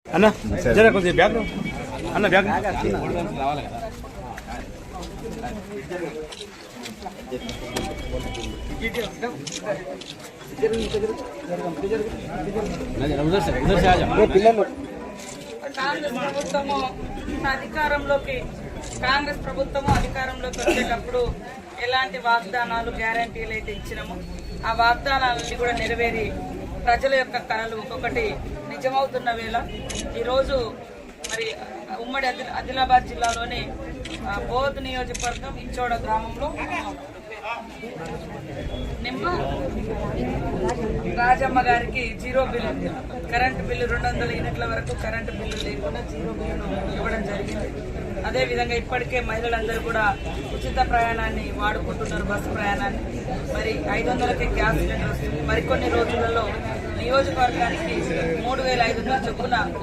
అన్న జర కొంచెం బ్యాగ్ అన్న బ్యాగ్ కాంగ్రెస్ ప్రభుత్వము అధికారంలోకి వచ్చేటప్పుడు ఎలాంటి వాగ్దానాలు గ్యారంటీలు అయితే ఇచ్చినామో ఆ వాగ్దానాలన్నీ కూడా నెరవేరి ప్రజల యొక్క కళలు ఒక్కొక్కటి నిజమవుతున్న వేళ ఈరోజు మరి ఉమ్మడి ఆదిలాబాద్ జిల్లాలోని బోధ్ నియోజకవర్గం ఇంచోడ గ్రామంలో నిమ్మ రాజమ్మ గారికి జీరో బిల్లు కరెంటు బిల్లు 200 యూనిట్ల వరకు కరెంటు బిల్లు లేకుండా జీరో బిల్లును ఇవ్వడం జరిగింది. అదేవిధంగా ఇప్పటికే మహిళలందరూ కూడా ఉచిత ప్రయాణాన్ని వాడుకుంటున్నారు, బస్సు ప్రయాణాన్ని. మరి 500కే గ్యాస్ సిలిండర్ వస్తుంది. మరికొన్ని రోజులలో నియోజకవర్గానికి 3500 చొప్పున